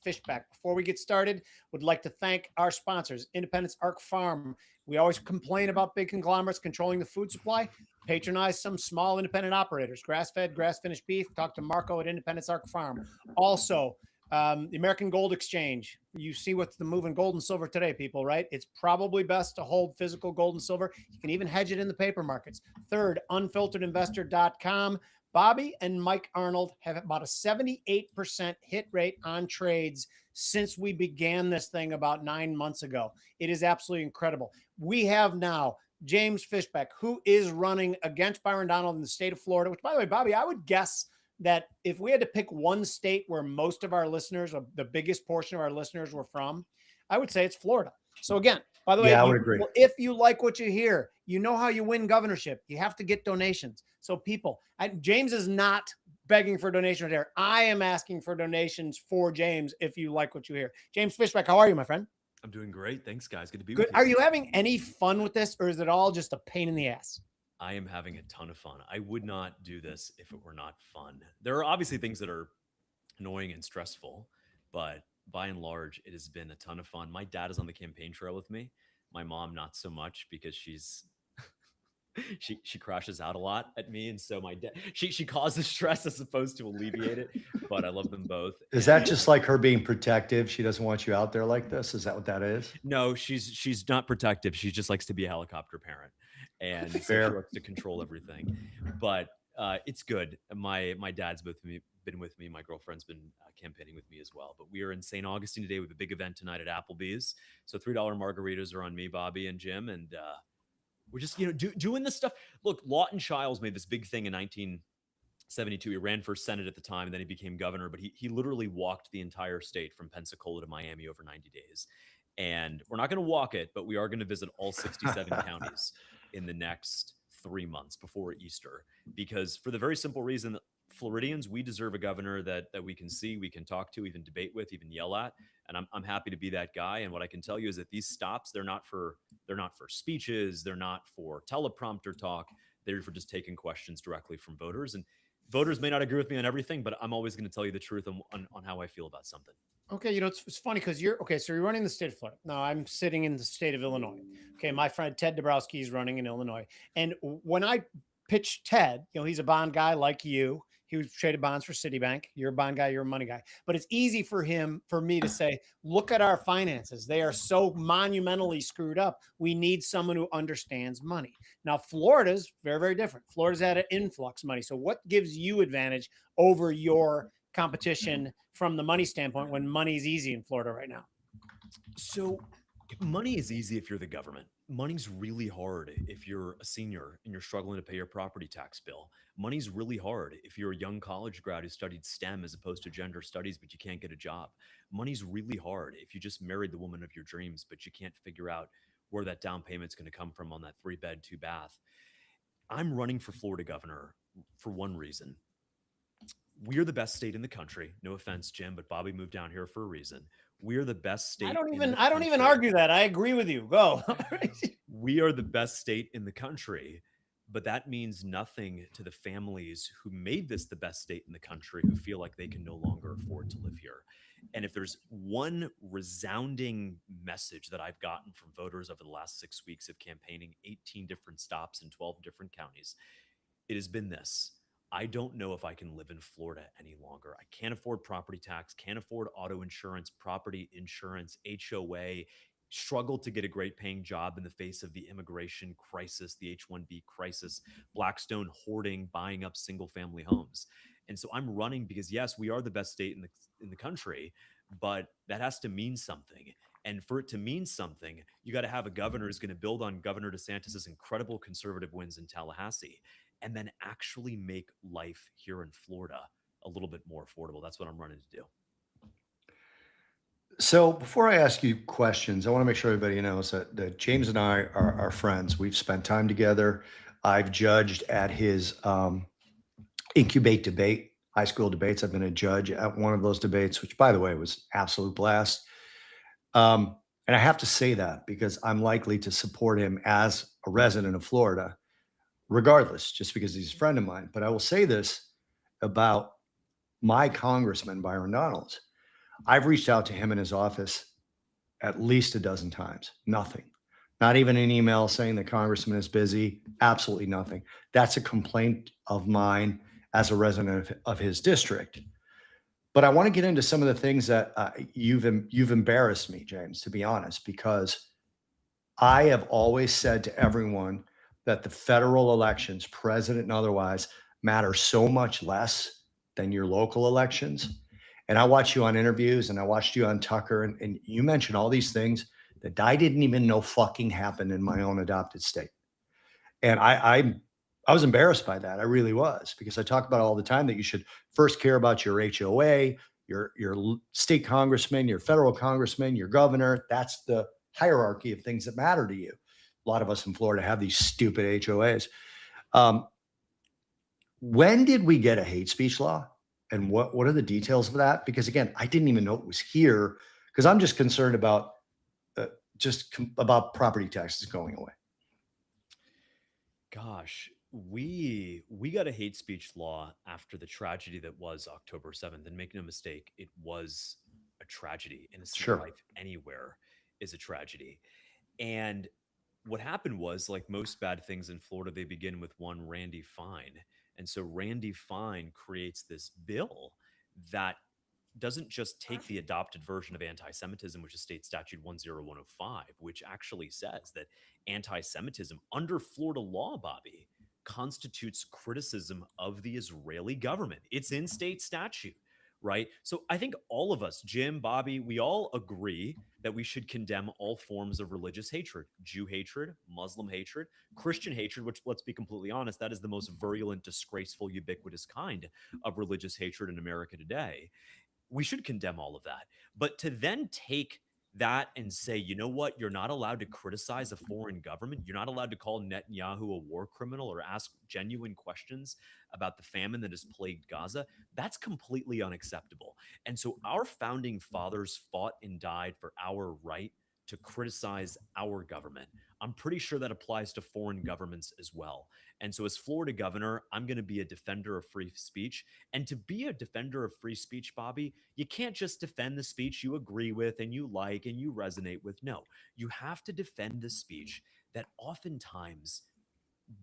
Fishback. Before we get started, would like to thank our sponsors, Independence Arc Farm. We always complain about big conglomerates controlling the food supply. Patronize some small independent operators, grass-fed, grass-finished beef. Talk to Marco at Independence Arc Farm. Also, the American Gold Exchange. You see what's the move in gold and silver today, people, right? It's probably best to hold physical gold and silver. You can even hedge it in the paper markets. Third, unfilteredinvestor.com. Bobby and Mike Arnold have about a 78% hit rate on trades since we began this thing about 9 months ago. It is absolutely incredible. We have now James Fishback, who is running against Byron Donald in the state of Florida, which, by the way, Bobby, I would guess that if we had to pick one state where most of our listeners, or the biggest portion of our listeners were from, I would say it's Florida. So again, by the way, I would agree. If you like what you hear, you know how you win governorship. You have to get donations. So people, James is not begging for donations here. I am asking for donations for James if you like what you hear. James Fishback, how are you, my friend? I'm doing great. Thanks, guys. Good to be Good. with you. Are you having any fun with this, or is it all just a pain in the ass? I am having a ton of fun. I would not do this if it were not fun. There are obviously things that are annoying and stressful, but by and large, it has been a ton of fun. My dad is on the campaign trail with me. My mom, not so much because she's she crashes out a lot at me, and so my dad she causes stress as opposed to alleviate it. But I love them both. Is that just like her being protective? She doesn't want you out there like this? Is that what that is? No, she's not protective. She just likes to be a helicopter parent, and so Fair. she likes to control everything. But it's good. My dad's been with me. My girlfriend's been campaigning with me as well. But we are in St. Augustine today with a big event tonight at Applebee's. So $3 margaritas are on me, Bobby, and Jim, and we're just doing this stuff. Look, Lawton Chiles made this big thing in 1972. He ran for Senate at the time, and then he became governor. But he literally walked the entire state from Pensacola to Miami over 90 days. And we're not going to walk it, but we are going to visit all 67 counties in the next 3 months before Easter. Because for the very simple reason that Floridians, we deserve a governor that we can see, we can talk to, even debate with, even yell at. And I'm happy to be that guy. And what I can tell you is that these stops, they're not for speeches, they're not for teleprompter talk. They're for just taking questions directly from voters. And voters may not agree with me on everything, but I'm always going to tell you the truth on how I feel about something. Okay, it's funny because so you're running the state of Florida. Now I'm sitting in the state of Illinois. Okay, my friend Ted Dabrowski is running in Illinois. And when I pitched Ted, he's a bond guy like you. He was traded bonds for Citibank. You're a bond guy, you're a money guy. But it's easy for me to say, look at our finances. They are so monumentally screwed up. We need someone who understands money. Now, Florida's very, very different. Florida's had an influx of money. So what gives you advantage over your competition from the money standpoint when money is easy in Florida right now? So money is easy if you're the government. Money's really hard if you're a senior and you're struggling to pay your property tax bill. Money's really hard if you're a young college grad who studied STEM as opposed to gender studies, but you can't get a job. Money's really hard if you just married the woman of your dreams, but you can't figure out where that down payment's going to come from on that 3-bed, 2-bath. I'm running for Florida governor for one reason. We're the best state in the country. No offense, Jim, but Bobby moved down here for a reason. We're the best state. I don't even argue that. I agree with you. Go. We are the best state in the country, but that means nothing to the families who made this the best state in the country, who feel like they can no longer afford to live here. And if there's one resounding message that I've gotten from voters over the last 6 weeks of campaigning, 18 different stops in 12 different counties, it has been this: I don't know if I can live in Florida any longer. I can't afford property tax, can't afford auto insurance, property insurance, HOA, struggle to get a great paying job in the face of the immigration crisis, the H-1B crisis, Blackstone hoarding, buying up single family homes. And so I'm running because, yes, we are the best state in the country, but that has to mean something. And for it to mean something, you got to have a governor who's going to build on Governor DeSantis's incredible conservative wins in Tallahassee, and then actually make life here in Florida a little bit more affordable. That's what I'm running to do. So before I ask you questions, I want to make sure everybody knows that James and I are friends. We've spent time together. I've judged at his Incubate debate, high school debates. I've been a judge at one of those debates, which, by the way, was absolute blast. And I have to say that because I'm likely to support him as a resident of Florida, regardless, just because he's a friend of mine. But I will say this about my congressman, Byron Donalds. I've reached out to him in his office at least a dozen times. Nothing. Not even an email saying the congressman is busy. Absolutely nothing. That's a complaint of mine as a resident of his district. But I want to get into some of the things that you've embarrassed me, James, to be honest, because I have always said to everyone that the federal elections, president and otherwise, matter so much less than your local elections. And I watch you on interviews and I watched you on Tucker, and you mentioned all these things that I didn't even know fucking happened in my own adopted state. And I was embarrassed by that. I really was, because I talk about all the time that you should first care about your HOA, your state congressman, your federal congressman, your governor. That's the hierarchy of things that matter to you. A lot of us in Florida have these stupid HOAs. When did we get a hate speech law? And what are the details of that? Because again, I didn't even know it was here, because I'm just concerned about about property taxes going away. Gosh, we got a hate speech law after the tragedy that was October 7th. And make no mistake, it was a tragedy. Innocent Sure. life anywhere is a tragedy. And what happened was, like most bad things in Florida, they begin with one Randy Fine. And so Randy Fine creates this bill that doesn't just take the adopted version of anti-Semitism, which is State Statute 10105, which actually says that anti-Semitism under Florida law, Bobby, constitutes criticism of the Israeli government. It's in state statute, right? So I think all of us, Jim, Bobby, we all agree that we should condemn all forms of religious hatred, Jew hatred, Muslim hatred, Christian hatred, which, let's be completely honest, that is the most virulent, disgraceful, ubiquitous kind of religious hatred in America today. We should condemn all of that. But to then take that and say, you know what, you're not allowed to criticize a foreign government. You're not allowed to call Netanyahu a war criminal or ask genuine questions about the famine that has plagued Gaza. That's completely unacceptable. And so our founding fathers fought and died for our right to criticize our government. I'm pretty sure that applies to foreign governments as well. And so as Florida governor, I'm going to be a defender of free speech. And to be a defender of free speech, Bobby, you can't just defend the speech you agree with and you like and you resonate with. No, you have to defend the speech that oftentimes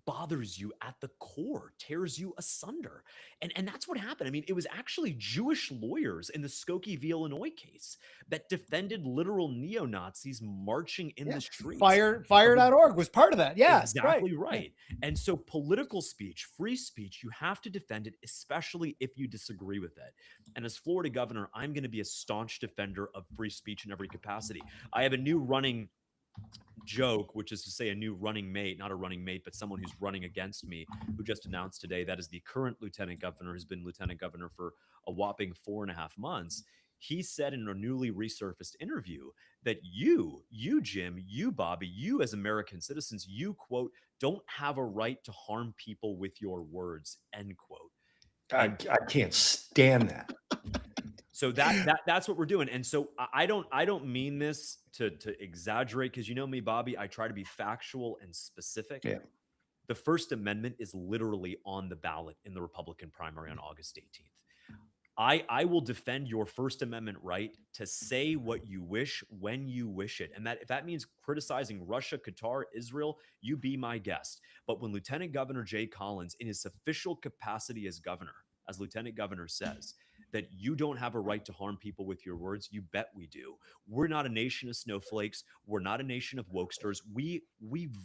bothers you at the core, tears you asunder. And that's what happened. I mean, it was actually Jewish lawyers in the Skokie v. Illinois case that defended literal neo-Nazis marching in the streets. Fire.org was part of that. Yes, exactly right. And so political speech, free speech, you have to defend it, especially if you disagree with it. And as Florida governor, I'm going to be a staunch defender of free speech in every capacity. I have a new running joke, which is to say a new running mate, not a running mate, but someone who's running against me, who just announced today. That is the current lieutenant governor, who's been lieutenant governor for a whopping 4.5 months. He said in a newly resurfaced interview that you, Jim, you, Bobby, you as American citizens, you, quote, don't have a right to harm people with your words, end quote. I can't stand that. So that's what we're doing. And so I don't mean this to exaggerate, because you know me, Bobby, I try to be factual and specific. Yeah. The First Amendment is literally on the ballot in the Republican primary on August 18th. I will defend your First Amendment right to say what you wish when you wish it. And that if that means criticizing Russia, Qatar, Israel, you be my guest. But when Lieutenant Governor Jay Collins, in his official capacity as governor, as Lieutenant Governor, says that you don't have a right to harm people with your words, you bet we do. We're not a nation of snowflakes. We're not a nation of wokesters. We've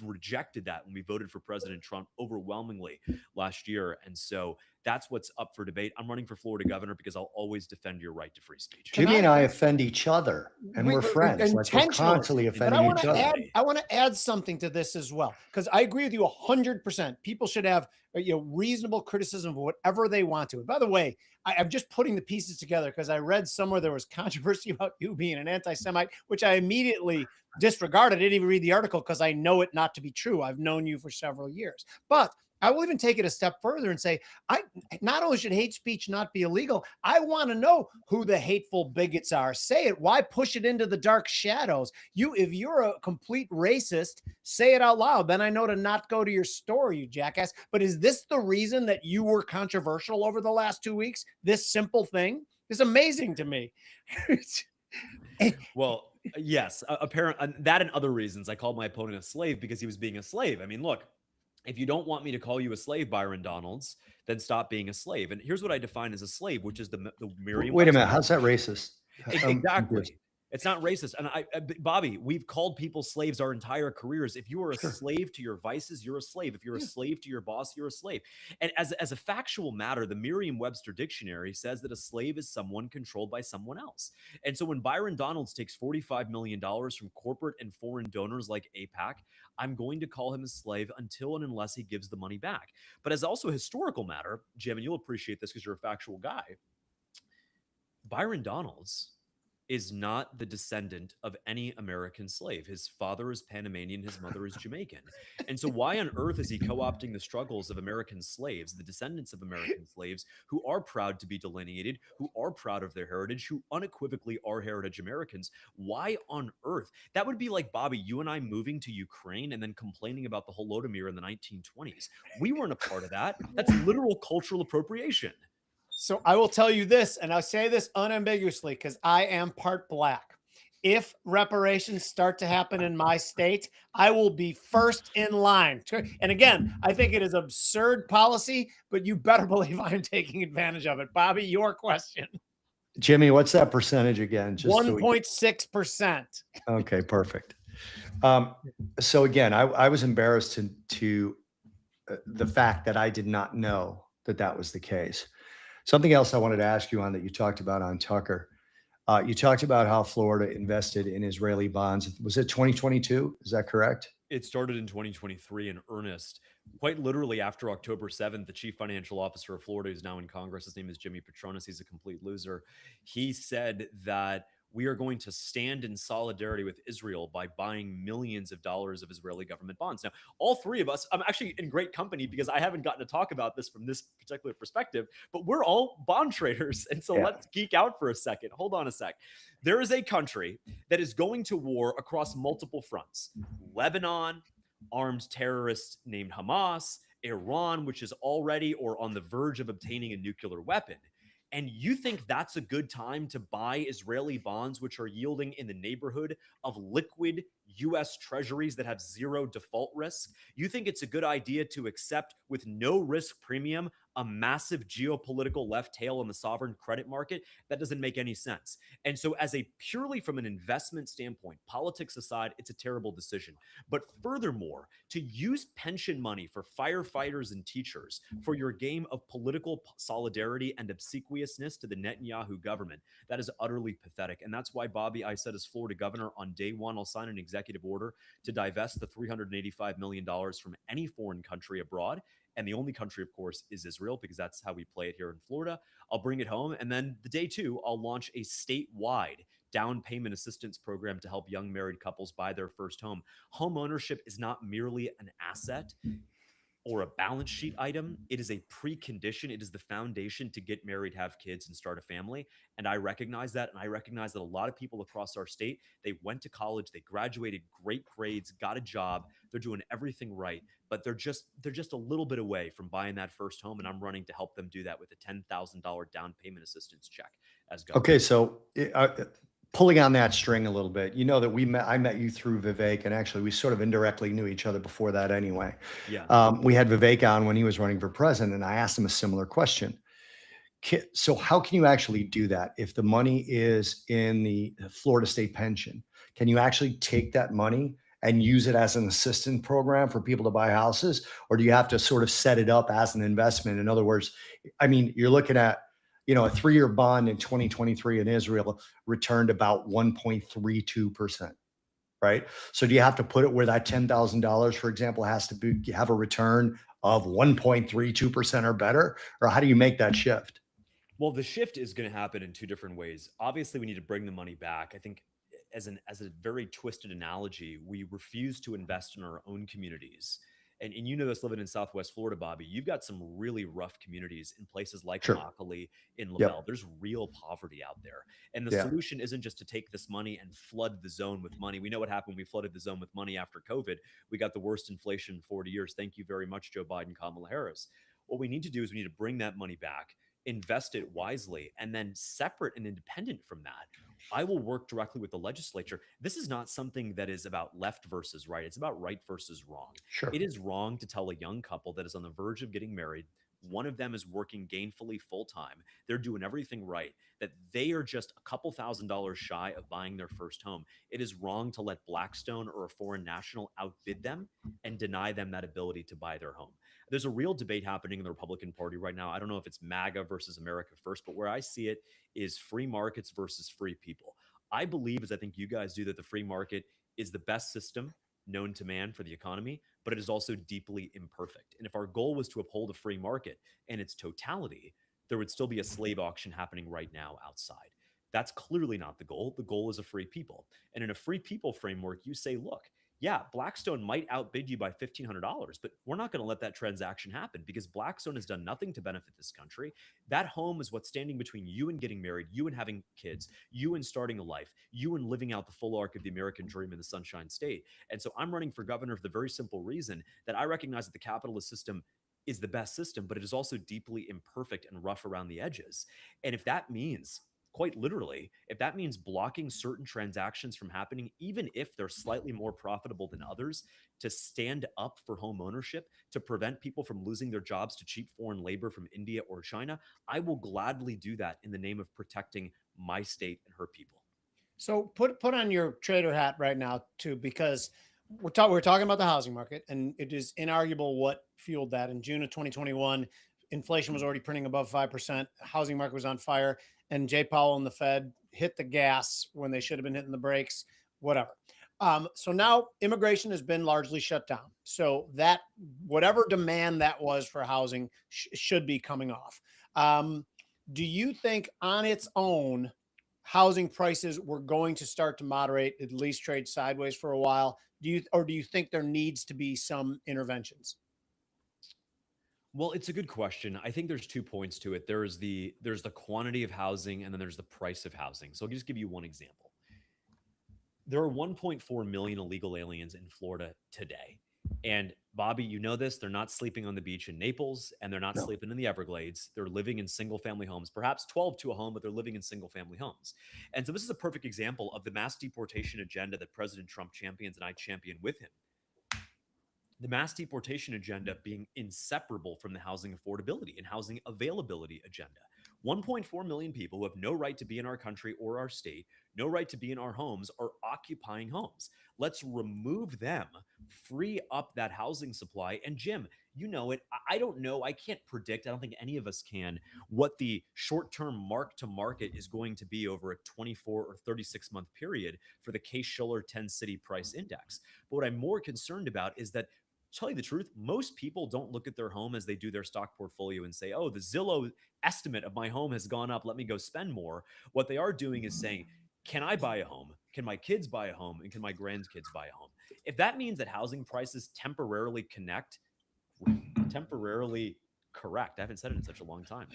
rejected that when we voted for President Trump overwhelmingly last year. And so that's what's up for debate. I'm running for Florida governor because I'll always defend your right to free speech. Jimmy and I offend each other, and we're friends. Like we're constantly offending each other. I want to add something to this as well, because I agree with you 100%. People should have reasonable criticism of whatever they want to. And by the way, I'm just putting the pieces together because I read somewhere there was controversy about you being an anti-Semite, which I immediately disregarded. I didn't even read the article because I know it not to be true. I've known you for several years. But I will even take it a step further and say, not only should hate speech not be illegal, I want to know who the hateful bigots are. Say it. Why push it into the dark shadows? If you're a complete racist, say it out loud. Then I know to not go to your store, you jackass. But is this the reason that you were controversial over the last 2 weeks? This simple thing? It's amazing to me. Well, yes, apparent that and other reasons. I called my opponent a slave because he was being a slave. I mean, look, if you don't want me to call you a slave, Byron Donalds, then stop being a slave. And here's what I define as a slave, which is the Wait a Merriam-Webster. minute. How's that racist? I'm confused. Exactly. It's not racist. And Bobby, we've called people slaves our entire careers. If you are a Sure. slave to your vices, you're a slave. If you're a Yeah. slave to your boss, you're a slave. And as a factual matter, the Merriam-Webster dictionary says that a slave is someone controlled by someone else. And so when Byron Donalds takes $45 million from corporate and foreign donors like APAC, I'm going to call him a slave until and unless he gives the money back. But as also a historical matter, Jim, and you'll appreciate this because you're a factual guy, Byron Donalds is not the descendant of any American slave. His father is Panamanian, his mother is Jamaican. And so, why on earth is he co opting the struggles of American slaves, the descendants of American slaves, who are proud to be delineated, who are proud of their heritage, who unequivocally are heritage Americans? Why on earth? That would be like, Bobby, you and I moving to Ukraine and then complaining about the Holodomor in the 1920s. We weren't a part of that. That's literal cultural appropriation. So I will tell you this, and I say this unambiguously because I am part black. If reparations start to happen in my state, I will be first in line. And again, I think it is absurd policy, but you better believe I'm taking advantage of it. Bobby, your question. Jimmy, what's that percentage again? Just so we 1.6%. okay, perfect. So again, I was embarrassed to the fact that I did not know that that was the case. Something else I wanted to ask you on that you talked about on Tucker. You talked about how Florida invested in Israeli bonds. Was it 2022? Is that correct? It started in 2023 in earnest. Quite literally after October 7th, the chief financial officer of Florida, who's now in Congress, his name is Jimmy Petronis. He's a complete loser. He said that we are going to stand in solidarity with Israel by buying millions of dollars of Israeli government bonds. Now, all three of us, I'm actually in great company because I haven't gotten to talk about this from this particular perspective, but we're all bond traders. And so Yeah. let's geek out for a second. Hold on a sec. There is a country that is going to war across multiple fronts: Lebanon, armed terrorists named Hamas, Iran, which is already or on the verge of obtaining a nuclear weapon. And you think that's a good time to buy Israeli bonds, which are yielding in the neighborhood of liquid US treasuries that have zero default risk? You think it's a good idea to accept with no risk premium a massive geopolitical left tail in the sovereign credit market? That doesn't make any sense. And so, as a purely from an investment standpoint, politics aside, it's a terrible decision. But furthermore, to use pension money for firefighters and teachers for your game of political solidarity and obsequiousness to the Netanyahu government, that is utterly pathetic. And that's why, Bobby, I said as Florida governor on day one, I'll sign an executive order to divest the $385 million from any foreign country abroad. And the only country, of course, is Israel, because that's how we play it here in Florida. I'll bring it home. And then the day two, I'll launch a statewide down payment assistance program to help young married couples buy their first home. Home ownership is not merely an asset or a balance sheet item. It is a precondition. It is the foundation to get married, have kids, and start a family. And I recognize that. And I recognize that a lot of people across our state, they went to college, they graduated, great grades, got a job, they're doing everything right, but they're just a little bit away from buying that first home. And I'm running to help them do that with a $10,000 down payment assistance check as governor. Okay, so pulling on that string a little bit, you know that I met you through Vivek, and actually we sort of indirectly knew each other before that anyway. Yeah. We had Vivek on when he was running for president, and I asked him a similar question. So how can you actually do that if the money is in the Florida state pension? Can you actually take that money and use it as an assistance program for people to buy houses, or do you have to sort of set it up as an investment? In other words, I mean, you're looking at, a 3-year bond in 2023 in Israel returned about 1.32%, right? So do you have to put it where that $10,000, for example, has to have a return of 1.32% or better? Or how do you make that shift? Well, the shift is going to happen in two different ways. Obviously, we need to bring the money back. I think as a very twisted analogy, we refuse to invest in our own communities. And you know this, living in Southwest Florida, Bobby, you've got some really rough communities in places like Sure. Immokalee, in Yep. LaBelle. There's real poverty out there. And the Yeah. solution isn't just to take this money and flood the zone with money. We know what happened when we flooded the zone with money after COVID. We got the worst inflation in 40 years. Thank you very much, Joe Biden, Kamala Harris. What we need to do is we need to bring that money back, invest it wisely, and then separate and independent from that, I will work directly with the legislature. This is not something that is about left versus right. It's about right versus wrong. Sure. It is wrong to tell a young couple that is on the verge of getting married, one of them is working gainfully full time, they're doing everything right, that they are just a couple $1,000s shy of buying their first home. It is wrong to let Blackstone or a foreign national outbid them and deny them that ability to buy their home. There's a real debate happening in the Republican Party right now. I don't know if it's MAGA versus America First, but where I see it is free markets versus free people. I believe, as I think you guys do, that the free market is the best system known to man for the economy, but it is also deeply imperfect. And if our goal was to uphold a free market in its totality, there would still be a slave auction happening right now outside. That's clearly not the goal. The goal is a free people. And in a free people framework, you say, look, yeah, Blackstone might outbid you by $1,500, but we're not going to let that transaction happen because Blackstone has done nothing to benefit this country. That home is what's standing between you and getting married, you and having kids, you and starting a life, you and living out the full arc of the American dream in the Sunshine State. And so I'm running for governor for the very simple reason that I recognize that the capitalist system is the best system, but it is also deeply imperfect and rough around the edges. And if that means, quite literally, if that means blocking certain transactions from happening, even if they're slightly more profitable than others, to stand up for home ownership, to prevent people from losing their jobs to cheap foreign labor from India or China, I will gladly do that in the name of protecting my state and her people. So put on your trader hat right now too, because we're talking about the housing market, and it is inarguable what fueled that. In June of 2021, inflation was already printing above 5%. Housing market was on fire, and Jay Powell and the Fed hit the gas when they should have been hitting the brakes. Whatever. So now immigration has been largely shut down. So that whatever demand that was for housing should be coming off. Do you think on its own, housing prices were going to start to moderate, at least trade sideways for a while? Do you think there needs to be some interventions? Well, it's a good question. I think there's 2 points to it. There's the quantity of housing and then there's the price of housing. So I'll just give you one example. There are 1.4 million illegal aliens in Florida today. And Bobby, you know this, they're not sleeping on the beach in Naples and they're not No. sleeping in the Everglades. They're living in single family homes, perhaps 12 to a home, but they're living in single family homes. And so this is a perfect example of the mass deportation agenda that President Trump champions and I champion with him. The mass deportation agenda being inseparable from the housing affordability and housing availability agenda. 1.4 million people who have no right to be in our country or our state, no right to be in our homes, are occupying homes. Let's remove them, free up that housing supply. And Jim, you know it. I don't know. I can't predict. I don't think any of us can what the short-term mark to market is going to be over a 24 or 36-month period for the Case-Shiller 10-city price index. But what I'm more concerned about is that, tell you the truth, most people don't look at their home as they do their stock portfolio and say, oh, the Zillow estimate of my home has gone up, let me go spend more. What they are doing is saying, can I buy a home? Can my kids buy a home? And can my grandkids buy a home? If that means that housing prices temporarily correct, I haven't said it in such a long time,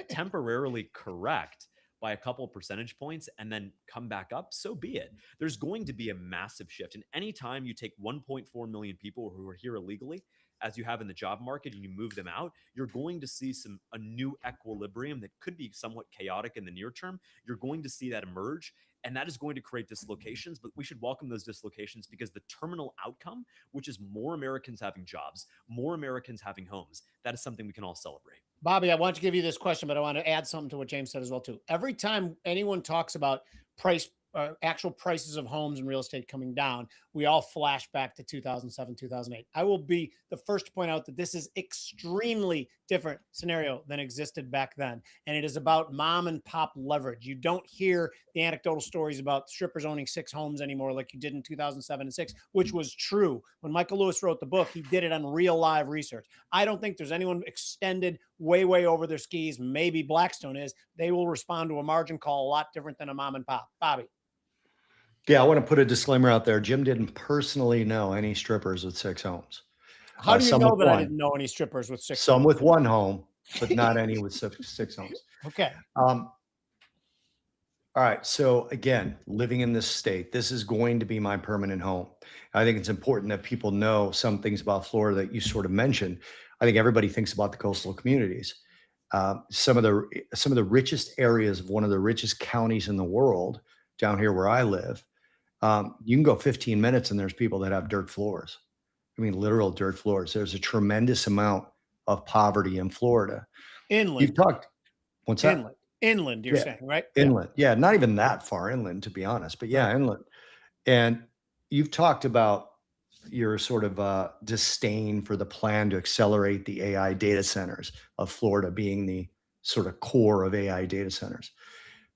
temporarily correct by a couple of percentage points and then come back up, so be it. There's going to be a massive shift. And anytime you take 1.4 million people who are here illegally, as you have in the job market, and you move them out, you're going to see a new equilibrium that could be somewhat chaotic in the near term. You're going to see that emerge, and that is going to create dislocations, but we should welcome those dislocations because the terminal outcome, which is more Americans having jobs, more Americans having homes, that is something we can all celebrate. Bobby, I want to give you this question, but I want to add something to what James said as well too. Every time anyone talks about actual prices of homes and real estate coming down, we all flash back to 2007, 2008. I will be the first to point out that this is extremely different scenario than existed back then. And it is about mom and pop leverage. You don't hear the anecdotal stories about strippers owning 6 homes anymore like you did in 2007 and 6, which was true. When Michael Lewis wrote the book, he did it on real live research. I don't think there's anyone extended way over their skis. Maybe Blackstone is. They will respond to a margin call a lot different than a mom and pop. Bobby. Yeah, I want to put a disclaimer out there. Jim didn't personally know any strippers with 6 homes. How do you Some know with that I one. didn't know any strippers with 6 Some homes? with 1 home, but not any with 6 homes. Okay. All right. So again, living in this state, this is going to be my permanent home. I think it's important that people know some things about Florida that you sort of mentioned. I think everybody thinks about the coastal communities. some of the richest areas of one of the richest counties in the world, down here where I live. You can go 15 minutes and there's people that have dirt floors. I mean, literal dirt floors. There's a tremendous amount of poverty in Florida. You've Inland, talked, what's that? inland. You're Yeah, saying, right? Yeah. inland. Yeah, not even that far inland, to be honest, but Right. yeah, inland. And you've talked about your sort of disdain for the plan to accelerate the AI data centers of Florida being the sort of core of AI data centers.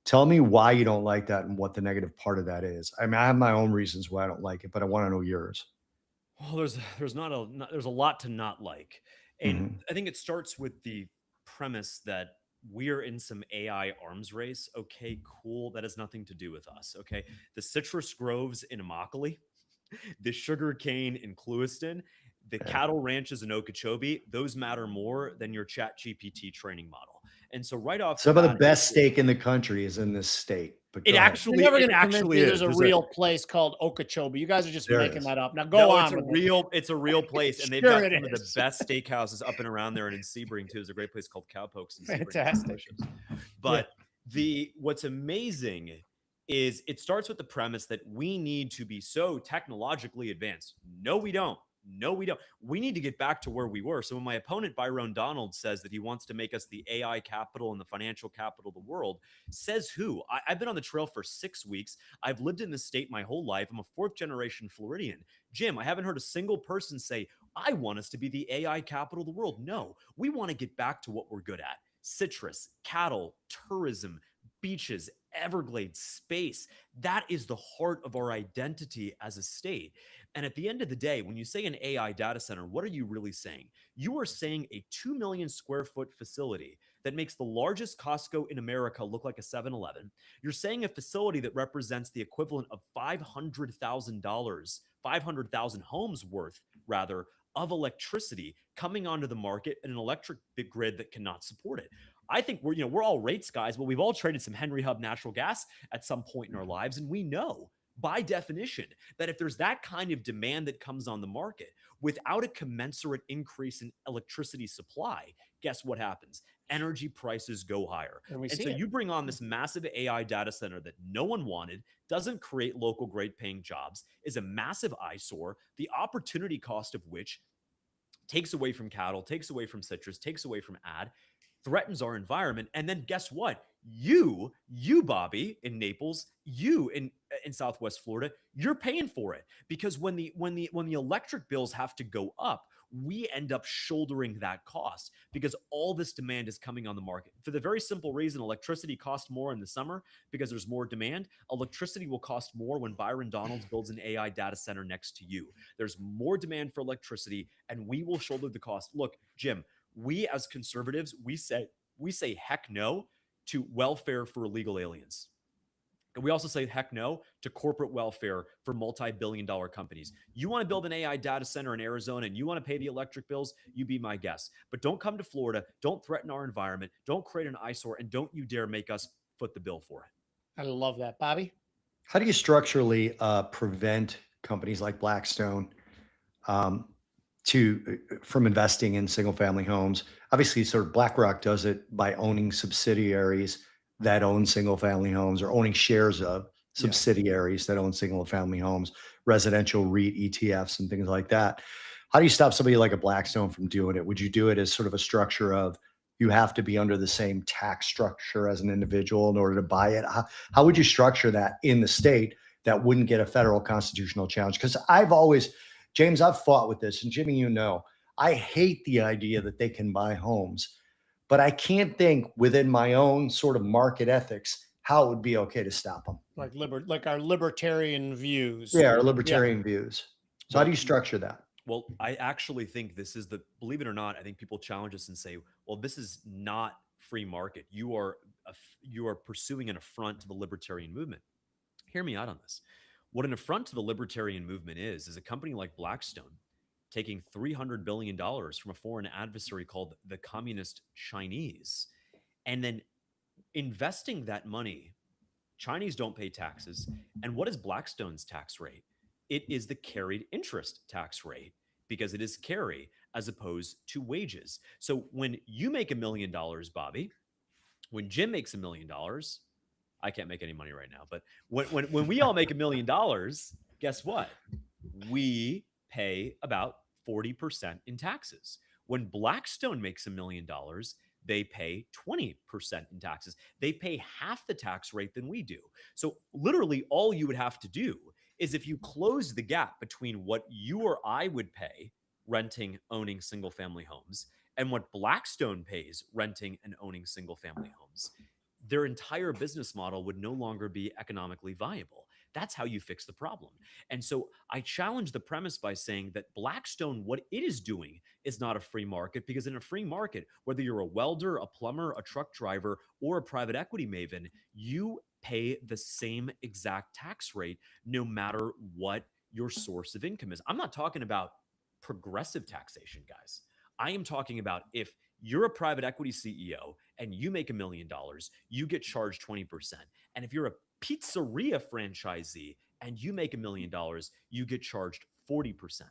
Tell me why you don't like that and what the negative part of that is. I mean, I have my own reasons why I don't like it, but I want to know yours. Well, there's a lot to not like, and Hmm. I think it starts with the premise that we're in some AI arms race. Okay, cool. That has nothing to do with us. Okay, the citrus groves in Immokalee, the sugar cane in Clewiston, the Yeah. cattle ranches in Okeechobee, those matter more than your chat GPT training model. And so right off the Some of the bat, best steak in the country is in this state, but it go ahead. You're never it going to convince actually me there's is. a real place called Okeechobee. You guys are just There it making is. that up. Now go No, on with it. it's a real place, and they've Sure got it some of the is. best steakhouses up and around there, and in Sebring too. There's a great place called Cowpokes in Sebring. It's Fantastic. delicious. Yeah. But the what's amazing is it starts with the premise that we need to be so technologically advanced. No, we don't. No, we don't. We need to get back to where we were. So when my opponent Byron Donald says that he wants to make us the AI capital and the financial capital of the world, says who? I've been on the trail for 6 weeks. I've lived in this state my whole life. I'm a fourth generation Floridian. Jim, I haven't heard a single person say, I want us to be the AI capital of the world. No, we want to get back to what we're good at: citrus, cattle, tourism, beaches, Everglades, space. That is the heart of our identity as a state. And at the end of the day, when you say an AI data center, what are you really saying? You are saying a 2 million square foot facility that makes the largest Costco in America look like a 7-Eleven. You're saying a facility that represents the equivalent of $500,000, 500,000 homes worth, rather, of electricity coming onto the market in an electric big grid that cannot support it. I think we're all rates guys, but we've all traded some Henry Hub natural gas at some point in our lives, and we know by definition that if there's that kind of demand that comes on the market without a commensurate increase in electricity supply, guess what happens? Energy prices go higher. And we And see so it. you bring on this massive AI data center that no one wanted, doesn't create local great paying jobs, is a massive eyesore, the opportunity cost of which takes away from cattle, takes away from citrus, takes away from ag, threatens our environment. And then guess what? Bobby, in Naples, you in Southwest Florida, you're paying for it, because when the electric bills have to go up, we end up shouldering that cost because all this demand is coming on the market for the very simple reason electricity costs more in the summer because there's more demand. Electricity will cost more when Byron Donalds builds an AI data center next to you. There's more demand for electricity, and we will shoulder the cost. Look, Jim, we as conservatives, we say heck no to welfare for illegal aliens. And we also say heck no to corporate welfare for multi-billion dollar companies. You want to build an AI data center in Arizona and you want to pay the electric bills, you be my guest. But don't come to Florida, don't threaten our environment, don't create an eyesore, and don't you dare make us foot the bill for it. I love that, Bobby. How do you structurally prevent companies like Blackstone um, from investing in single family homes? Obviously, sort of BlackRock does it by owning subsidiaries that own single family homes, or owning shares of Yeah. subsidiaries that own single family homes, residential REIT ETFs and things like that. How do you stop somebody like a Blackstone from doing it? Would you do it as sort of a structure of, you have to be under the same tax structure as an individual in order to buy it? How would you structure that in the state that wouldn't get a federal constitutional challenge? Because James, I've fought with this, and Jimmy, I hate the idea that they can buy homes, but I can't think within my own sort of market ethics how it would be okay to stop them. Like our libertarian views. Yeah, our Yeah. libertarian views. So how do you structure that? Well, I actually think this is believe it or not, I think people challenge us and say, well, this is not free market. You are pursuing an affront to the libertarian movement. Hear me out on this. What an affront to the libertarian movement is a company like Blackstone taking $300 billion from a foreign adversary called the Communist Chinese and then investing that money. Chinese don't pay taxes. And what is Blackstone's tax rate? It is the carried interest tax rate because it is carry. as opposed to wages. So when you make $1 million, Bobby, when Jim makes $1 million, I can't make any money right now, but when we all make $1 million, guess what? We pay about 40% in taxes. When Blackstone makes $1 million, they pay 20% in taxes. They pay half the tax rate than we do. So, literally, all you would have to do is if you close the gap between what you or I would pay renting, owning single family homes, and what Blackstone pays renting and owning single family homes, their entire business model would no longer be economically viable. That's how you fix the problem. And so I challenge the premise by saying that Blackstone, what it is doing is not a free market, because in a free market, whether you're a welder, a plumber, a truck driver, or a private equity maven, you pay the same exact tax rate no matter what your source of income is. I'm not talking about progressive taxation, guys. I am talking about if you're a private equity CEO and you make $1 million, you get charged 20%. And if you're a pizzeria franchisee and you make $1 million, you get charged 40%.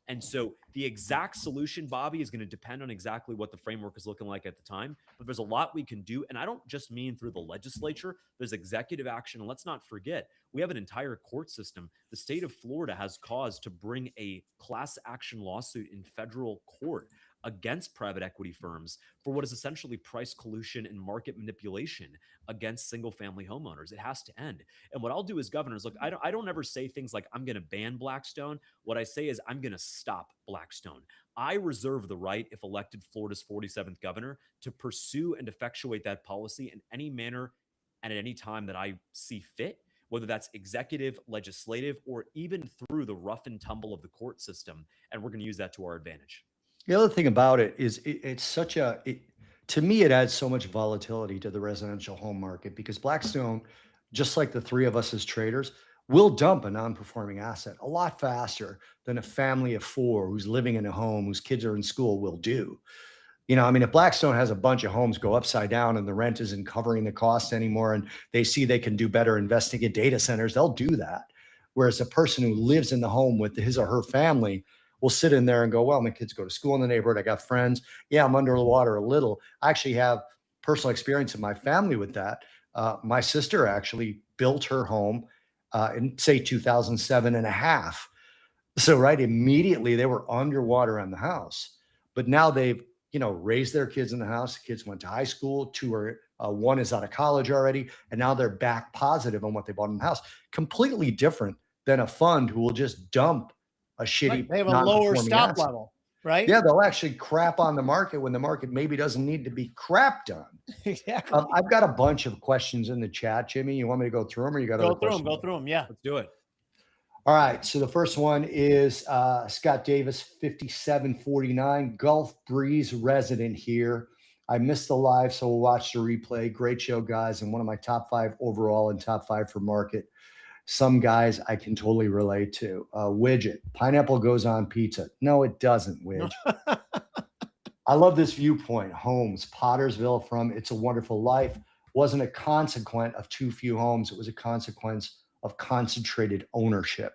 And so the exact solution, Bobby, is going to depend on exactly what the framework is looking like at the time. But there's a lot we can do. And I don't just mean through the legislature, there's executive action. And let's not forget, we have an entire court system. The state of Florida has cause to bring a class action lawsuit in federal court against private equity firms for what is essentially price collusion and market manipulation against single family homeowners. It has to end. And what I'll do as governor is, look, I don't ever say things like I'm going to ban Blackstone. What I say is I'm going to stop Blackstone. I reserve the right, if elected Florida's 47th governor, to pursue and effectuate that policy in any manner and at any time that I see fit, whether that's executive, legislative, or even through the rough and tumble of the court system. And we're going to use that to our advantage. The other thing about it is it's such to me, it adds so much volatility to the residential home market, because Blackstone, just like the three of us as traders, will dump a non-performing asset a lot faster than a family of four who's living in a home whose kids are in school will do. I mean, if Blackstone has a bunch of homes go upside down and the rent isn't covering the cost anymore, and they see they can do better investing in data centers, they'll do that. Whereas a person who lives in the home with his or her family will sit in there and go, well, my kids go to school in the neighborhood. I got friends. Yeah, I'm under the water a little. I actually have personal experience in my family with that. My sister actually built her home in, say, 2007 and a half. So, right, immediately they were underwater on the house. But now they've, raised their kids in the house. The kids went to high school. One is out of college already. And now they're back positive on what they bought in the house. Completely different than a fund who will just dump a shitty, right. They have a lower stop asset. level, right? Yeah, they'll actually crap on the market when the market maybe doesn't need to be crapped on. Exactly. I've got a bunch of questions in the chat, Jimmy. You want me to go through them, or you got other questions? Go through them. Yeah, let's do it. All right. So the first one is Scott Davis, 5749, Gulf Breeze resident here. I missed the live, so we'll watch the replay. Great show, guys, and one of my top 5 overall and top 5 for market. Some guys I can totally relate to. Widget, pineapple goes on pizza. No, it doesn't, Widge. I love this viewpoint. Homes, Pottersville from It's a Wonderful Life wasn't a consequence of too few homes. It was a consequence of concentrated ownership.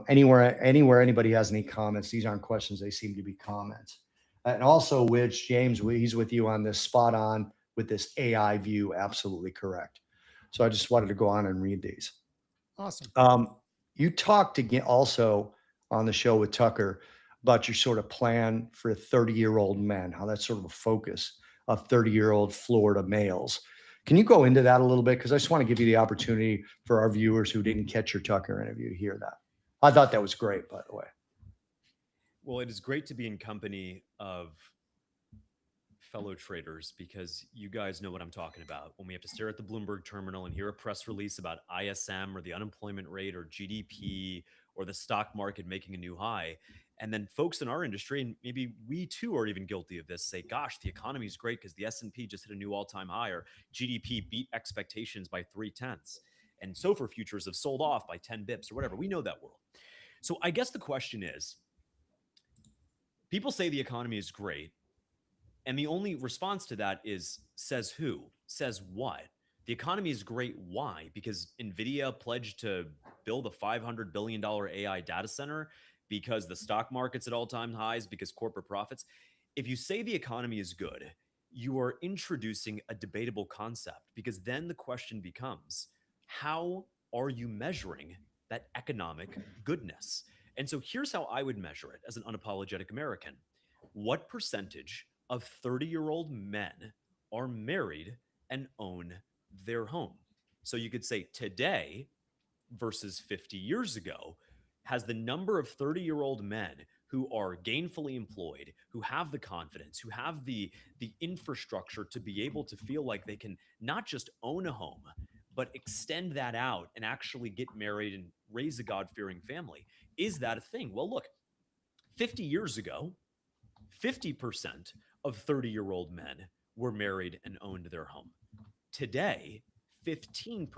Anywhere anybody has any comments, these aren't questions. They seem to be comments. And also, Widge, James, he's with you on this, spot on with this AI view. Absolutely correct. So I just wanted to go on and read these. Awesome. You talked again also on the show with Tucker about your sort of plan for 30-year-old men, how that's sort of a focus of 30-year-old Florida males. Can you go into that a little bit? Because I just want to give you the opportunity for our viewers who didn't catch your Tucker interview to hear that. I thought that was great, by the way. Well, it is great to be in company of fellow traders, because you guys know what I'm talking about. When we have to stare at the Bloomberg terminal and hear a press release about ISM or the unemployment rate or GDP or the stock market making a new high, and then folks in our industry, and maybe we too are even guilty of this, say, gosh, the economy is great because the S&P just hit a new all-time high, or GDP beat expectations by 0.3, and SOFR futures have sold off by 10 bips or whatever. We know that world. So I guess the question is, people say the economy is great, and the only response to that is, says who? Says what? The economy is great. Why? Because NVIDIA pledged to build a $500 billion AI data center. because the stock market's at all-time highs, because corporate profits. If you say the economy is good, you are introducing a debatable concept, because then the question becomes, how are you measuring that economic goodness? And so here's how I would measure it as an unapologetic American. What percentage of 30-year-old men are married and own their home? So you could say today versus 50 years ago, has the number of 30-year-old men who are gainfully employed, who have the confidence, who have the infrastructure to be able to feel like they can not just own a home, but extend that out and actually get married and raise a God-fearing family. Is that a thing? Well, look, 50 years ago, 50% of 30-year-old men were married and owned their home. Today, 15%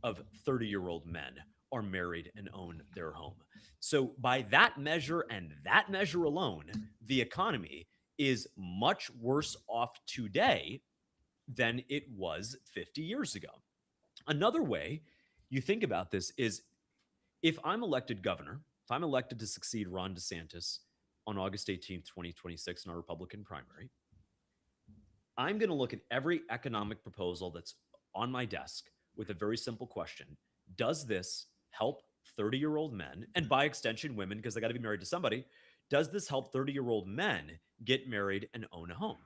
of 30-year-old men are married and own their home. So by that measure and that measure alone, the economy is much worse off today than it was 50 years ago. Another way you think about this is, if I'm elected governor, if I'm elected to succeed Ron DeSantis on August 18th, 2026 in our Republican primary, I'm going to look at every economic proposal that's on my desk with a very simple question. Does this help 30-year-old men, and by extension women, because they got to be married to somebody? Does this help 30-year-old men get married and own a home?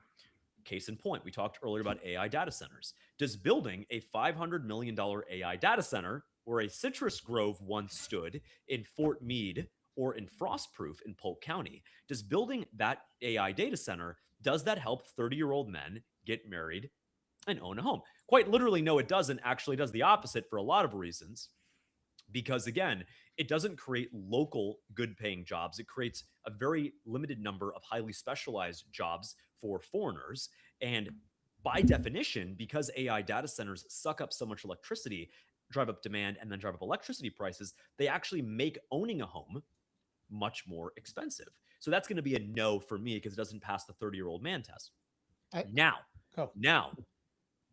Case in point, we talked earlier about AI data centers. Does building a $500 million AI data center, where a citrus grove once stood in Fort Meade or in Frostproof in Polk County, does building that AI data center, does that help 30-year-old men get married and own a home? Quite literally, no, it doesn't. Actually, it does the opposite for a lot of reasons. Because again, it doesn't create local good paying jobs. It creates a very limited number of highly specialized jobs for foreigners. And by definition, because AI data centers suck up so much electricity, drive up demand, and then drive up electricity prices, they actually make owning a home much more expensive. So that's going to be a no for me, because it doesn't pass the 30-year-old man test. Now,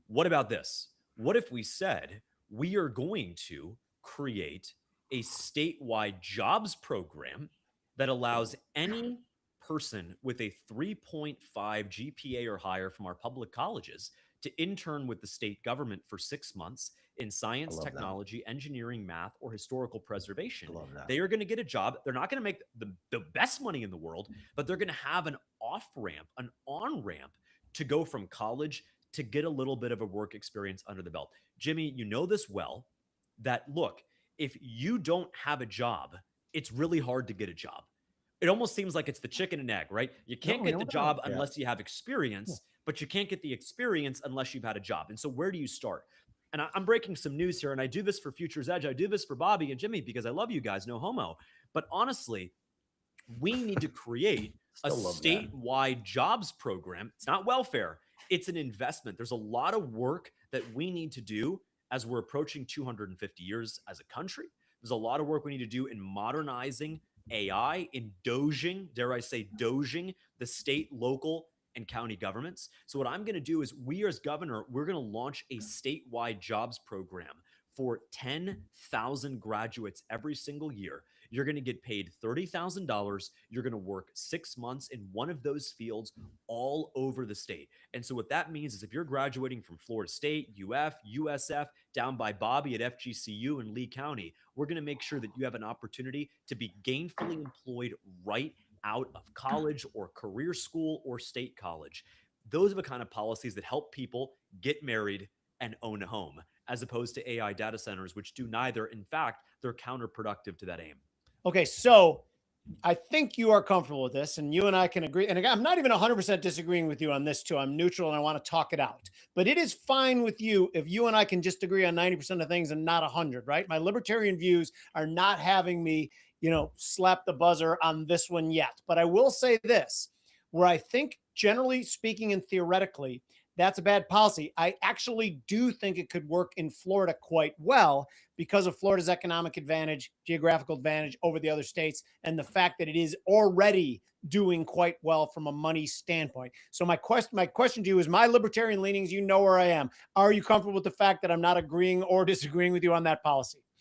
what about this? What if we said we are going to create a statewide jobs program that allows any person with a 3.5 GPA or higher from our public colleges to intern with the state government for 6 months in science, technology, engineering, math, or historical preservation? They are going to get a job. They're not going to make the best money in the world, but they're going to have an off-ramp, an on-ramp to go from college to get a little bit of a work experience under the belt. Jimmy, you know this well, that look, if you don't have a job, it's really hard to get a job. It almost seems like it's the chicken and egg, right? You can't get the job unless you have experience, but you can't get the experience unless you've had a job. And so where do you start? And I'm breaking some news here, and I do this for Future's Edge. I do this for Bobby and Jimmy because I love you guys, no homo. But honestly, we need to create a statewide jobs program. It's not welfare. It's an investment. There's a lot of work that we need to do as we're approaching 250 years as a country. There's a lot of work we need to do in modernizing AI, in doging, dare I say doging, the state, local, and county governments. So what I'm going to do is, we as governor, we're going to launch a statewide jobs program for 10,000 graduates every single year. You're going to get paid $30,000. You're going to work 6 months in one of those fields all over the state. And so what that means is, if you're graduating from Florida State, UF, USF, down by Bobby at FGCU in Lee County, we're going to make sure that you have an opportunity to be gainfully employed right out of college or career school or state college. Those are the kind of policies that help people get married and own a home, as opposed to AI data centers, which do neither. In fact, they're counterproductive to that aim. Okay, so I think you are comfortable with this, and you and I can agree. And again, I'm not even 100% disagreeing with you on this too. I'm neutral, and I want to talk it out. But it is fine with you if you and I can just agree on 90% of things and not 100, right? My libertarian views are not having me, slap the buzzer on this one yet. But I will say this, where I think, generally speaking and theoretically, that's a bad policy. I actually do think it could work in Florida quite well, because of Florida's economic advantage, geographical advantage over the other states, and the fact that it is already doing quite well from a money standpoint. So my question to you is, my libertarian leanings, you know where I am. Are you comfortable with the fact that I'm not agreeing or disagreeing with you on that policy?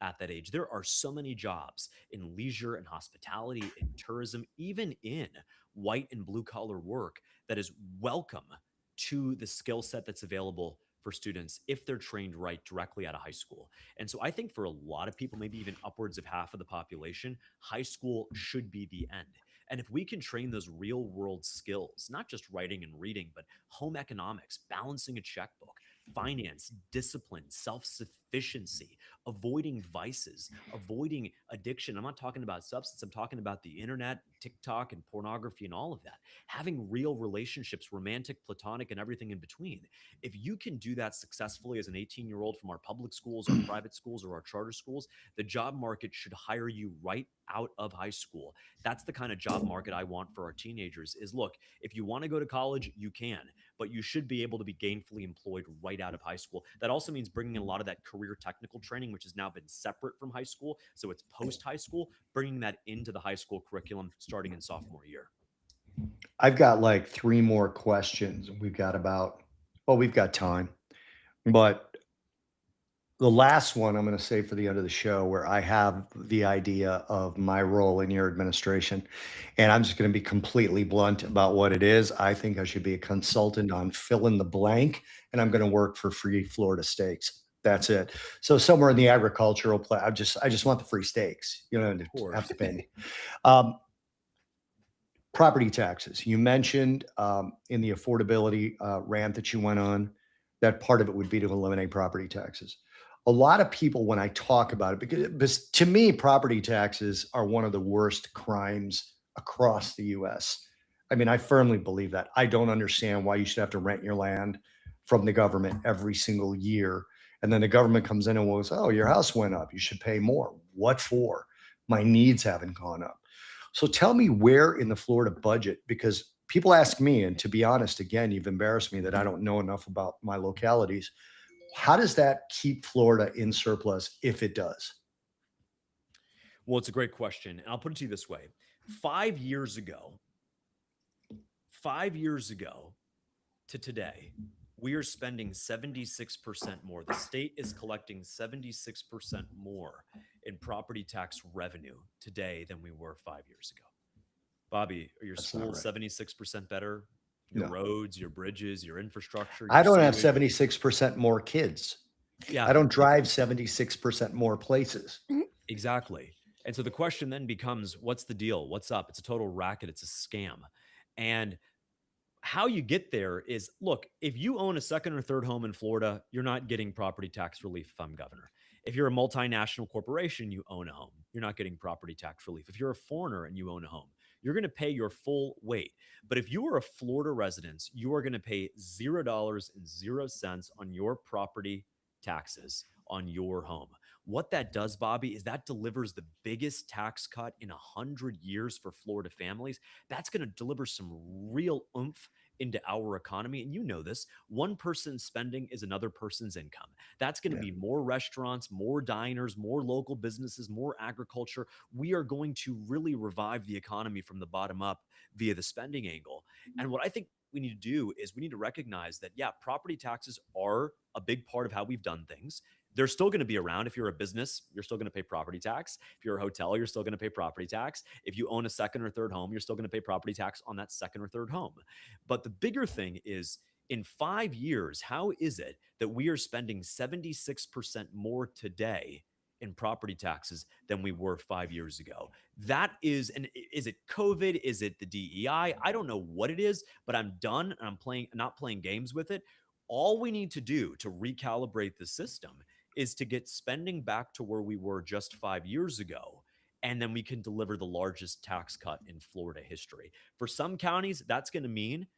at that age. There are so many jobs in leisure and hospitality, in tourism, even in white and blue collar work that is welcome to the skill set that's available for students if they're trained right directly out of high school. And so I think for a lot of people, maybe even upwards of half of the population, high school should be the end. And if we can train those real world skills, not just writing and reading, but home economics, balancing a checkbook, finance, discipline, self sufficiency, avoiding vices, avoiding addiction. I'm not talking about substance, I'm talking about the internet, TikTok, and pornography, and all of that. Having real relationships, romantic, platonic, and everything in between. If you can do that successfully as an 18-year-old from our public schools, our private schools, or our charter schools, the job market should hire you right out of high school. That's the kind of job market I want for our teenagers is look, if you want to go to college, you can, but you should be able to be gainfully employed right out of high school. That also means bringing in a lot of that career technical training, which has now been separate from high school. So it's post high school, bringing that into the high school curriculum starting in sophomore year. I've got like three more questions. We've got time, but the last one I'm going to say for the end of the show, where I have the idea of my role in your administration. And I'm just going to be completely blunt about what it is. I think I should be a consultant on fill in the blank, and I'm going to work for free Florida steaks. That's it. So somewhere in the agricultural play, I just want the free steaks. You know, to Of course. have to pay me. Um, Property taxes. You mentioned in the affordability rant that you went on, that part of it would be to eliminate property taxes. A lot of people, when I talk about it, because to me, property taxes are one of the worst crimes across the US. I mean, I firmly believe that. I don't understand why you should have to rent your land from the government every single year. And then the government comes in and goes, oh, your house went up. You should pay more. What for? My needs haven't gone up. So tell me where in the Florida budget, because people ask me, and to be honest, again, you've embarrassed me that I don't know enough about my localities. How does that keep Florida in surplus if it does? Well, it's a great question. And I'll put it to you this way 5 years ago, 5 years ago to today, we are spending 76% more. The state is collecting 76% more in property tax revenue today than we were 5 years ago. Bobby, are your That's not schools right. 76% better? Your No, roads, your bridges, your infrastructure, your I don't have sewage? 76% more kids. I Yeah, don't drive 76% more places. exactly. And so the question then becomes what's the deal? What's up? It's a total racket, it's a scam. And how you get there is look, if you own a second or third home in Florida, you're not getting property tax relief if I'm governor. If you're a multinational corporation, you own a home, you're not getting property tax relief. If you're a foreigner and you own a home, you're going to pay your full weight. But if you are a Florida resident, you are going to pay $0.00 on your property taxes on your home. What that does, Bobby, is that delivers the biggest tax cut in 100 years for Florida families. That's going to deliver some real oomph into our economy. And you know this, one person's spending is another person's income. That's going to Yeah. be more restaurants, more diners, more local businesses, more agriculture. We are going to really revive the economy from the bottom up via the spending angle. And what I think we need to do is we need to recognize that, yeah, property taxes are a big part of how we've done things. They're still going to be around. If you're a business, you're still going to pay property tax. If you're a hotel, you're still going to pay property tax. If you own a second or third home, you're still going to pay property tax on that second or third home. But the bigger thing is in 5 years, how is it that we are spending 76% more today in property taxes than we were 5 years ago? That is, and is it COVID? Is it the DEI? I don't know what it is, but I'm done and not playing games with it. All we need to do to recalibrate the system is to get spending back to where we were just 5 years ago. And then we can deliver the largest tax cut in Florida history. For some counties, that's going to mean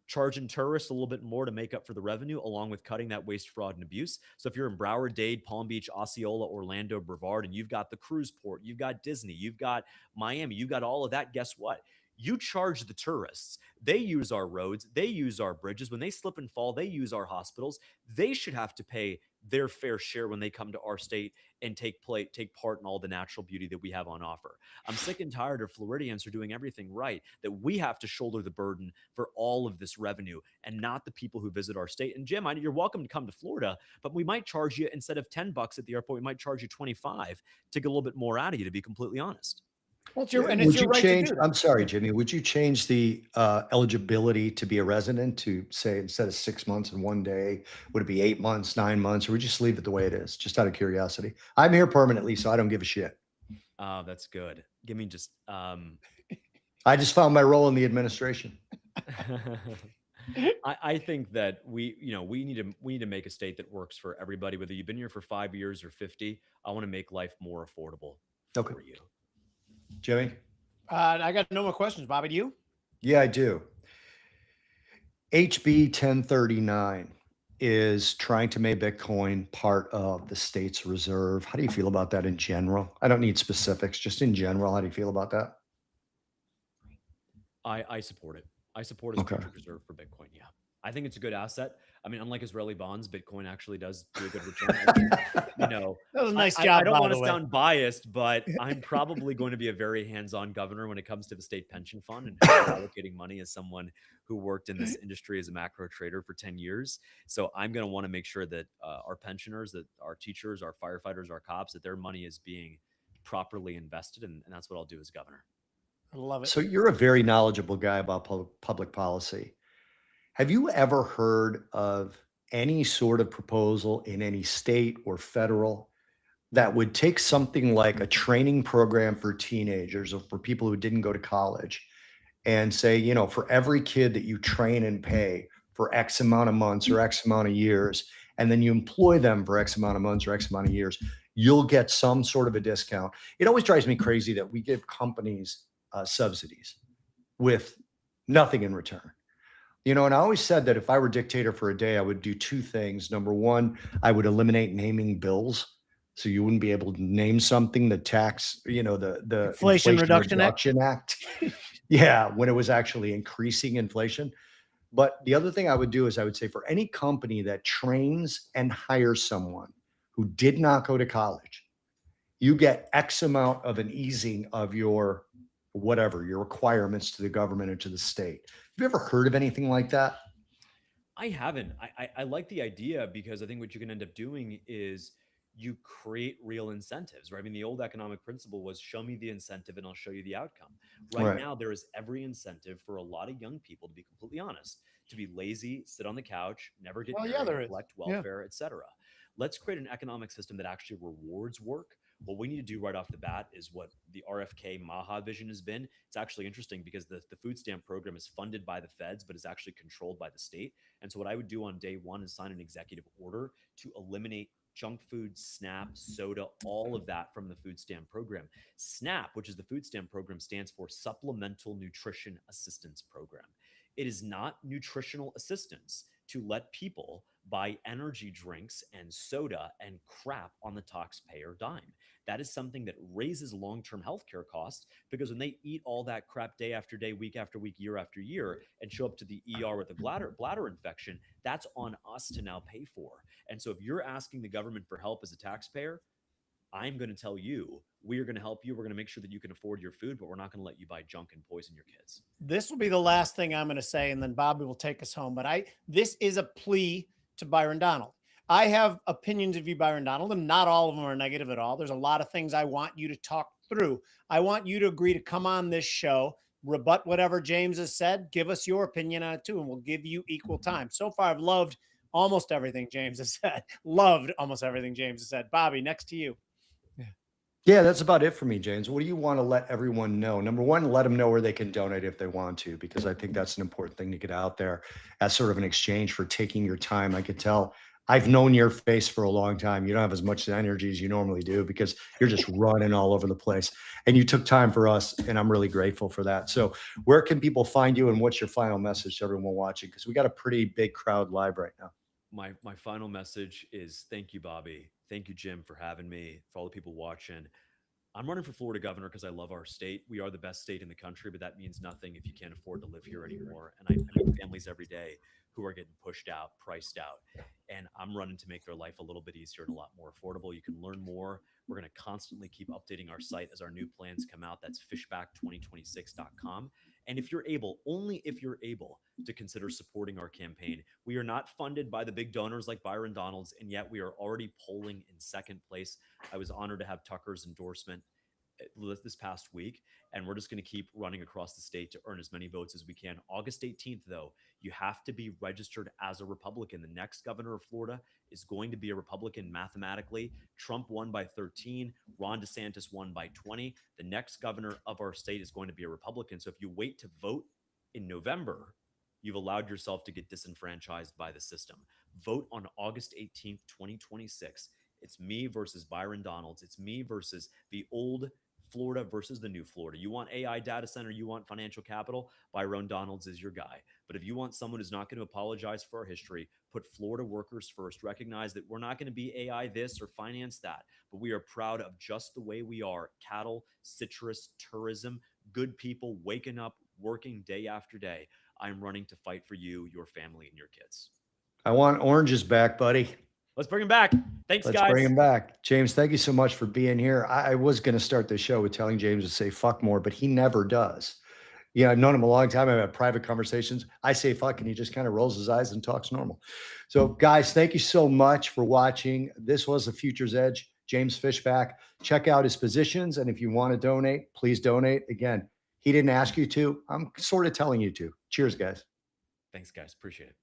charging tourists a little bit more to make up for the revenue, along with cutting that waste, fraud, and abuse. So if you're in Broward, Dade, Palm Beach, Osceola, Orlando, Brevard, and you've got the cruise port, you've got Disney, you've got Miami, you've got all of that, guess what? You charge the tourists. They use our roads. They use our bridges. When they slip and fall, they use our hospitals. They should have to pay their fair share when they come to our state and take part in all the natural beauty that we have on offer. I'm sick and tired of Floridians who are doing everything right, that we have to shoulder the burden for all of this revenue and not the people who visit our state. And Jim, you're welcome to come to Florida, but we might charge you, instead of $10 at the airport, we might charge you 25 to get a little bit more out of you, to be completely honest. Well, it's Would your you right to change, do that. I'm sorry, Jimmy, would you change the eligibility to be a resident to say instead of 6 months and 1 day, would it be 8 months, 9 months, or would you just leave it the way it is? Just out of curiosity. I'm here permanently, so I don't give a shit. That's good. Give me just I just found my role in the administration. I think that we need to make a state that works for everybody, whether you've been here for 5 years or 50. I want to make life more affordable Okay. for you. Jimmy? I got no more questions, Bobby. Do you? Yeah, I do. HB 1039 is trying to make Bitcoin part of the state's reserve. How do you feel about that in general? I don't need specifics, just in general. How do you feel about that? I support it. I support it as a Okay. future reserve for Bitcoin. Yeah. I think it's a good asset. I mean, unlike Israeli bonds, Bitcoin actually does do a good return. That was a nice I job, don't by want the to way. sound biased, but I'm probably going to be a very hands-on governor when it comes to the state pension fund and how we're allocating money, as someone who worked in this industry as a macro trader for 10 years. So I'm going to want to make sure that our pensioners, that our teachers, our firefighters, our cops, that their money is being properly invested. And that's what I'll do as governor. I love it. So you're a very knowledgeable guy about public policy. Have you ever heard of any sort of proposal in any state or federal that would take something like a training program for teenagers or for people who didn't go to college and say, for every kid that you train and pay for X amount of months or X amount of years, and then you employ them for X amount of months or X amount of years, you'll get some sort of a discount? It always drives me crazy that we give companies subsidies with nothing in return. And I always said that if I were dictator for a day, I would do two things. Number one, I would eliminate naming bills. So you wouldn't be able to name something, the tax, the Inflation Reduction Act. Act. Yeah, when it was actually increasing inflation. But the other thing I would do is I would say for any company that trains and hires someone who did not go to college, you get X amount of an easing of your whatever, your requirements to the government or to the state. Have you ever heard of anything like that? I haven't. I like the idea, because I think what you can end up doing is you create real incentives, right? I mean, the old economic principle was show me the incentive and I'll show you the outcome. Right Right. now, there is every incentive for a lot of young people, to be completely honest, to be lazy, sit on the couch, never get Well, yeah, married, there is. collect Yeah. welfare, etc. Let's create an economic system that actually rewards work. What we need to do right off the bat is what the RFK Maha vision has been. It's actually interesting because the food stamp program is funded by the feds, but is actually controlled by the state. And so what I would do on day one is sign an executive order to eliminate junk food, SNAP, soda, all of that from the food stamp program. SNAP, which is the food stamp program, stands for Supplemental Nutrition Assistance Program. It is not nutritional assistance to let people buy energy drinks and soda and crap on the taxpayer dime. That is something that raises long-term healthcare costs, because when they eat all that crap day after day, week after week, year after year, and show up to the ER with a bladder infection, that's on us to now pay for. And so if you're asking the government for help as a taxpayer, I'm going to tell you, we are going to help you. We're going to make sure that you can afford your food, but we're not going to let you buy junk and poison your kids. This will be the last thing I'm going to say, and then Bobby will take us home. But this is a plea to Byron Donald. I have opinions of you, Byron Donald, and not all of them are negative at all. There's a lot of things I want you to talk through. I want you to agree to come on this show, rebut whatever James has said, give us your opinion on it too, and we'll give you equal time. So far, I've loved almost everything James has said. Loved almost everything James has said. Bobby, next to you. Yeah, that's about it for me, James. What do you want to let everyone know? Number one, let them know where they can donate if they want to, because I think that's an important thing to get out there as sort of an exchange for taking your time. I could tell I've known your face for a long time. You don't have as much energy as you normally do because you're just running all over the place. And you took time for us, and I'm really grateful for that. So where can people find you, and what's your final message to everyone watching? Because we got a pretty big crowd live right now. My final message is thank you, Bobby. Thank you, Jim, for having me. For all the people watching, I'm running for Florida governor because I love our state. We are the best state in the country, but that means nothing if you can't afford to live here anymore. And I meet families every day who are getting pushed out, priced out. And I'm running to make their life a little bit easier and a lot more affordable. You can learn more. We're going to constantly keep updating our site as our new plans come out. That's fishback2026.com. And if you're able, only if you're able to consider supporting our campaign, we are not funded by the big donors like Byron Donalds, and yet we are already polling in second place. I was honored to have Tucker's endorsement this past week, and we're just going to keep running across the state to earn as many votes as we can. August 18th, though, you have to be registered as a Republican. The next governor of Florida is going to be a Republican mathematically. Trump won by 13. Ron DeSantis won by 20. The next governor of our state is going to be a Republican. So if you wait to vote in November, you've allowed yourself to get disenfranchised by the system. Vote on August 18th, 2026. It's me versus Byron Donalds. It's me versus the old Florida versus the new Florida. You want AI data center, you want financial capital, Byron Donalds is your guy. But if you want someone who's not going to apologize for our history, put Florida workers first, recognize that we're not going to be AI this or finance that, but we are proud of just the way we are. Cattle, citrus, tourism, good people waking up, working day after day. I'm running to fight for you, your family, and your kids. I want oranges back, buddy. Let's bring him back. Thanks, guys. Let's bring him back. James, thank you so much for being here. I was going to start the show with telling James to say fuck more, but he never does. Yeah, I've known him a long time. I've had private conversations. I say fuck, and he just kind of rolls his eyes and talks normal. So, guys, thank you so much for watching. This was The Future's Edge. James Fishback. Check out his positions, and if you want to donate, please donate. Again, he didn't ask you to. I'm sort of telling you to. Cheers, guys. Thanks, guys. Appreciate it.